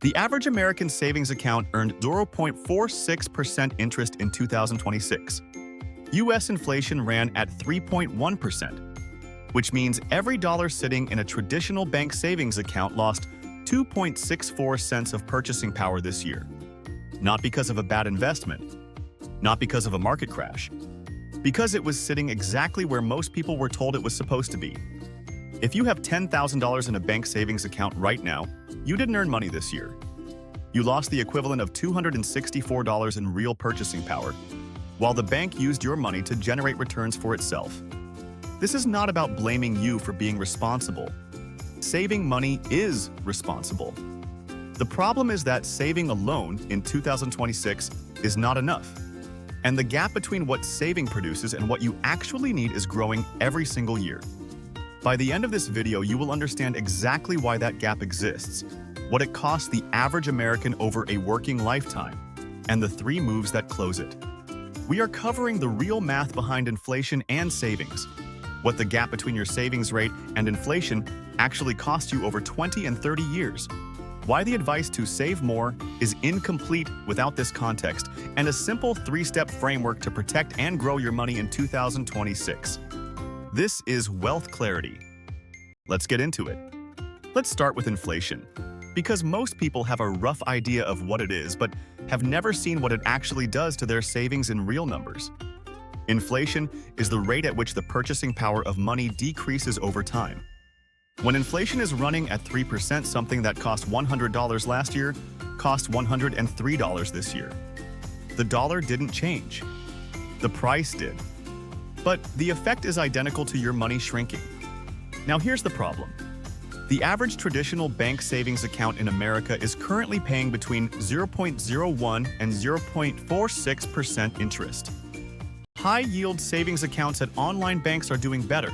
The average American savings account earned 0.46% interest in 2026. U.S. inflation ran at 3.1%, which means every dollar sitting in a traditional bank savings account lost 2.64 cents of purchasing power this year. Not because of a bad investment, not because of a market crash, because it was sitting exactly where most people were told it was supposed to be. If you have $10,000 in a bank savings account right now, you didn't earn money this year. You lost the equivalent of $264 in real purchasing power, while the bank used your money to generate returns for itself. This is not about blaming you for being responsible. Saving money is responsible. The problem is that saving alone in 2026 is not enough. And the gap between what saving produces and what you actually need is growing every single year. By the end of this video, you will understand exactly why that gap exists, what it costs the average American over a working lifetime, and the 3 moves that close it. We are covering the real math behind inflation and savings, what the gap between your savings rate and inflation actually costs you over 20 and 30 years, why the advice to save more is incomplete without this context, and a simple 3-step framework to protect and grow your money in 2026. This is Wealth Clarity. Let's get into it. Let's start with inflation, because most people have a rough idea of what it is, but have never seen what it actually does to their savings in real numbers. Inflation is the rate at which the purchasing power of money decreases over time. When inflation is running at 3%, something that cost $100 last year costs $103 this year. The dollar didn't change. The price did. But the effect is identical to your money shrinking. Now here's the problem. The average traditional bank savings account in America is currently paying between 0.01 and 0.46% interest. High-yield savings accounts at online banks are doing better.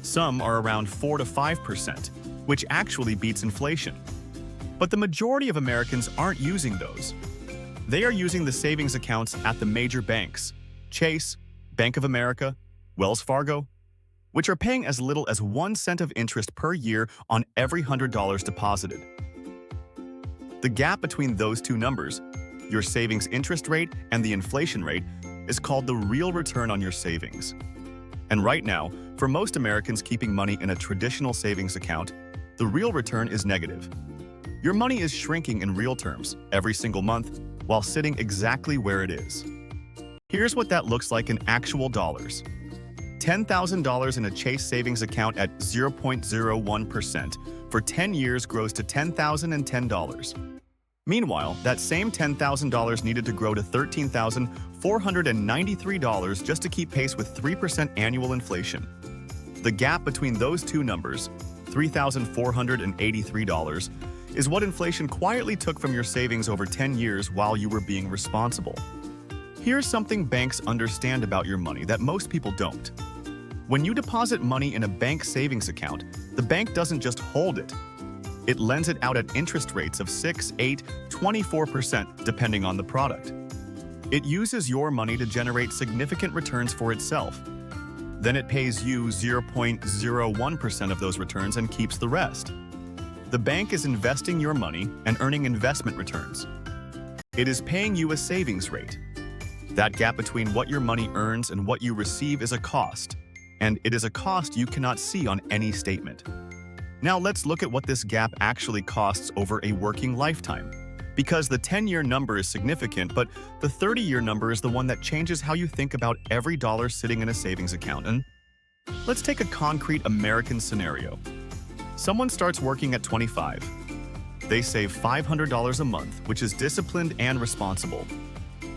Some are around 4 to 5%, which actually beats inflation. But the majority of Americans aren't using those. They are using the savings accounts at the major banks, Chase, Bank of America, Wells Fargo, which are paying as little as 1 cent of interest per year on every $100 deposited. The gap between those 2 numbers, your savings interest rate and the inflation rate, is called the real return on your savings. And right now, for most Americans keeping money in a traditional savings account, the real return is negative. Your money is shrinking in real terms every single month while sitting exactly where it is. Here's what that looks like in actual dollars. $10,000 in a Chase savings account at 0.01% for 10 years grows to $10,010. Meanwhile, that same $10,000 needed to grow to $13,493 just to keep pace with 3% annual inflation. The gap between those 2 numbers, $3,483, is what inflation quietly took from your savings over 10 years while you were being responsible. Here's something banks understand about your money that most people don't. When you deposit money in a bank savings account, the bank doesn't just hold it. It lends it out at interest rates of 6, 8, 24% depending on the product. It uses your money to generate significant returns for itself. Then it pays you 0.01% of those returns and keeps the rest. The bank is investing your money and earning investment returns. It is paying you a savings rate. That gap between what your money earns and what you receive is a cost, and it is a cost you cannot see on any statement. Now let's look at what this gap actually costs over a working lifetime. Because the 10-year number is significant, but the 30-year number is the one that changes how you think about every dollar sitting in a savings account. And let's take a concrete American scenario. Someone starts working at 25. They save $500 a month, which is disciplined and responsible.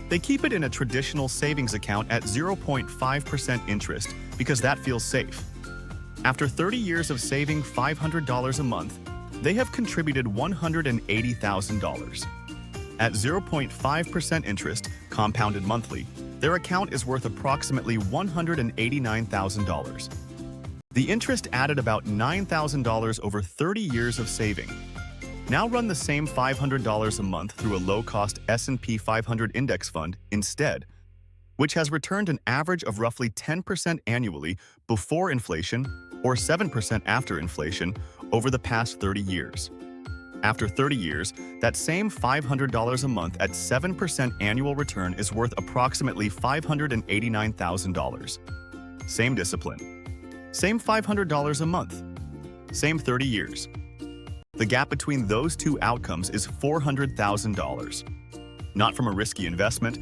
They keep it in a traditional savings account at 0.5% interest because that feels safe. After 30 years of saving $500 a month, they have contributed $180,000. At 0.5% interest, compounded monthly, their account is worth approximately $189,000. The interest added about $9,000 over 30 years of saving. Now run the same $500 a month through a low-cost S&P 500 index fund instead, which has returned an average of roughly 10% annually before inflation or 7% after inflation over the past 30 years. After 30 years, that same $500 a month at 7% annual return is worth approximately $589,000. Same discipline. Same $500 a month. Same 30 years. The gap between those two outcomes is $400,000. Not from a risky investment,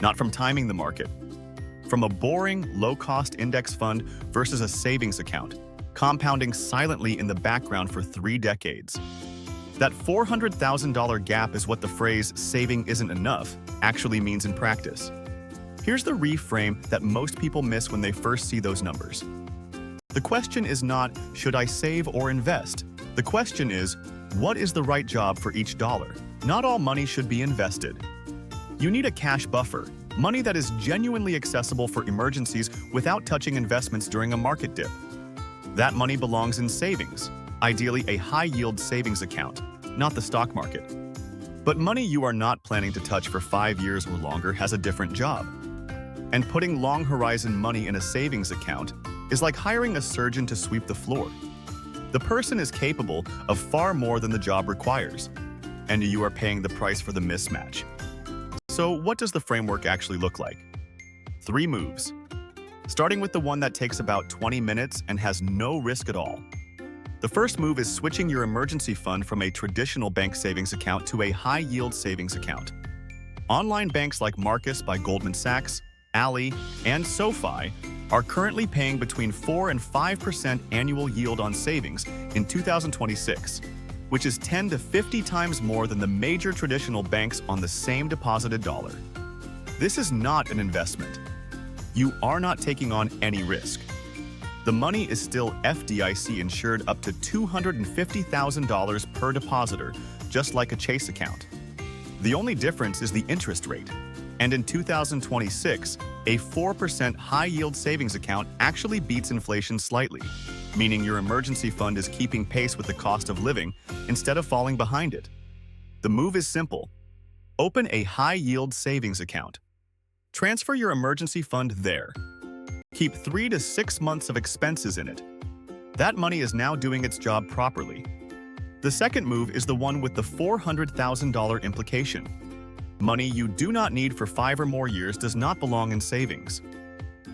not from timing the market. From a boring, low-cost index fund versus a savings account, compounding silently in the background for 3 decades. That $400,000 gap is what the phrase "saving isn't enough" actually means in practice. Here's the reframe that most people miss when they first see those numbers. The question is not, should I save or invest? The question is, what is the right job for each dollar? Not all money should be invested. You need a cash buffer, money that is genuinely accessible for emergencies without touching investments during a market dip. That money belongs in savings, ideally a high-yield savings account, not the stock market. But money you are not planning to touch for 5 years or longer has a different job. And putting long-horizon money in a savings account is like hiring a surgeon to sweep the floor. The person is capable of far more than the job requires, and you are paying the price for the mismatch. So what does the framework actually look like? 3 moves. Starting with the one that takes about 20 minutes and has no risk at all. The first move is switching your emergency fund from a traditional bank savings account to a high-yield savings account. Online banks like Marcus by Goldman Sachs, Ally, and SoFi are currently paying between 4 and 5% annual yield on savings in 2026, which is 10 to 50 times more than the major traditional banks on the same deposited dollar. This is not an investment. You are not taking on any risk. The money is still FDIC insured up to $250,000 per depositor, just like a Chase account. The only difference is the interest rate. And in 2026, a 4% high-yield savings account actually beats inflation slightly, meaning your emergency fund is keeping pace with the cost of living instead of falling behind it. The move is simple. Open a high-yield savings account. Transfer your emergency fund there. Keep 3 to 6 months of expenses in it. That money is now doing its job properly. The second move is the one with the $400,000 implication. Money you do not need for 5 or more years does not belong in savings.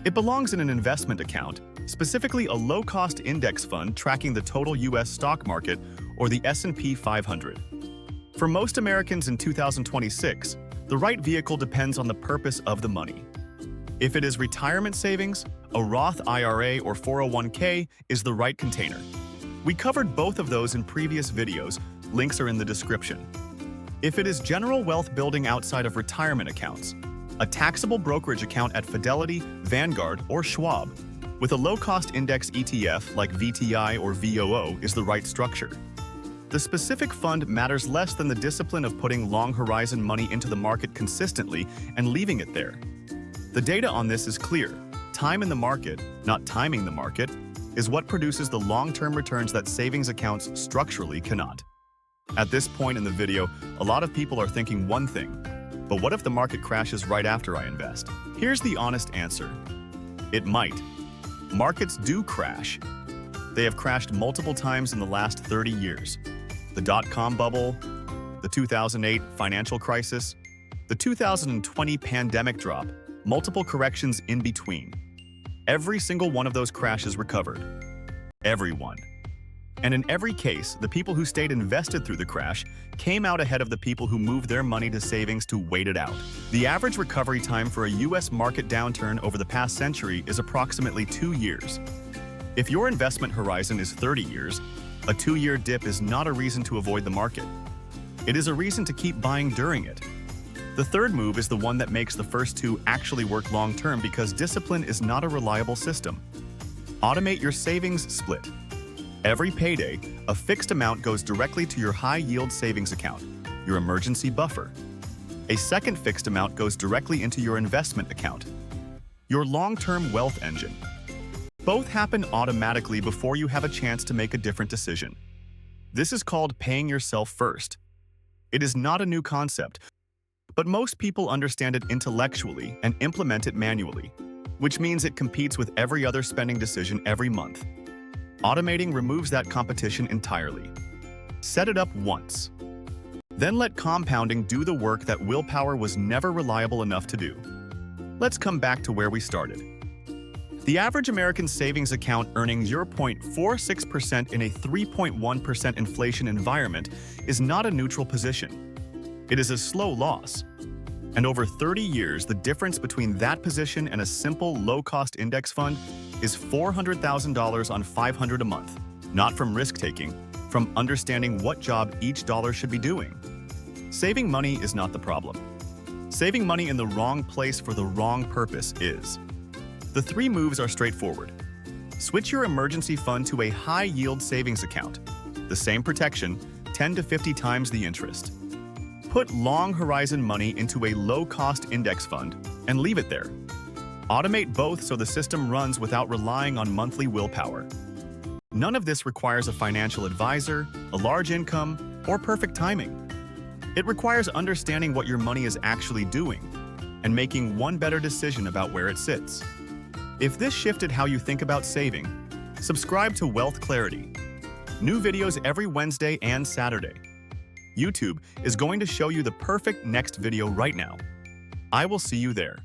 It belongs in an investment account, specifically a low-cost index fund tracking the total U.S. stock market or the S&P 500. For most Americans in 2026, the right vehicle depends on the purpose of the money. If it is retirement savings, a Roth IRA or 401k is the right container. We covered both of those in previous videos, links are in the description. If it is general wealth building outside of retirement accounts, a taxable brokerage account at Fidelity, Vanguard, or Schwab, with a low-cost index ETF like VTI or VOO is the right structure. The specific fund matters less than the discipline of putting long-horizon money into the market consistently and leaving it there. The data on this is clear. Time in the market, not timing the market, is what produces the long-term returns that savings accounts structurally cannot. At this point in the video, a lot of people are thinking one thing, but what if the market crashes right after I invest? Here's the honest answer. It might. Markets do crash. They have crashed multiple times in the last 30 years. The dot-com bubble, the 2008 financial crisis, the 2020 pandemic drop, multiple corrections in between. Every single one of those crashes recovered. Everyone. And in every case, the people who stayed invested through the crash came out ahead of the people who moved their money to savings to wait it out. The average recovery time for a U.S. market downturn over the past century is approximately 2 years. If your investment horizon is 30 years, a 2-year dip is not a reason to avoid the market. It is a reason to keep buying during it. The third move is the one that makes the first two actually work long-term because discipline is not a reliable system. Automate your savings split. Every payday, a fixed amount goes directly to your high-yield savings account, your emergency buffer. A second fixed amount goes directly into your investment account, your long-term wealth engine. Both happen automatically before you have a chance to make a different decision. This is called paying yourself first. It is not a new concept, but most people understand it intellectually and implement it manually, which means it competes with every other spending decision every month. Automating removes that competition entirely. Set it up once. Then let compounding do the work that willpower was never reliable enough to do. Let's come back to where we started. The average American savings account earning 0.46% in a 3.1% inflation environment is not a neutral position. It is a slow loss. And over 30 years, the difference between that position and a simple low-cost index fund is $400,000 on $500 a month, not from risk-taking, from understanding what job each dollar should be doing. Saving money is not the problem. Saving money in the wrong place for the wrong purpose is. The 3 moves are straightforward. Switch your emergency fund to a high-yield savings account. The same protection, 10 to 50 times the interest. Put long-horizon money into a low-cost index fund and leave it there. Automate both so the system runs without relying on monthly willpower. None of this requires a financial advisor, a large income, or perfect timing. It requires understanding what your money is actually doing and making one better decision about where it sits. If this shifted how you think about saving, subscribe to Wealth Clarity. New videos every Wednesday and Saturday. YouTube is going to show you the perfect next video right now. I will see you there.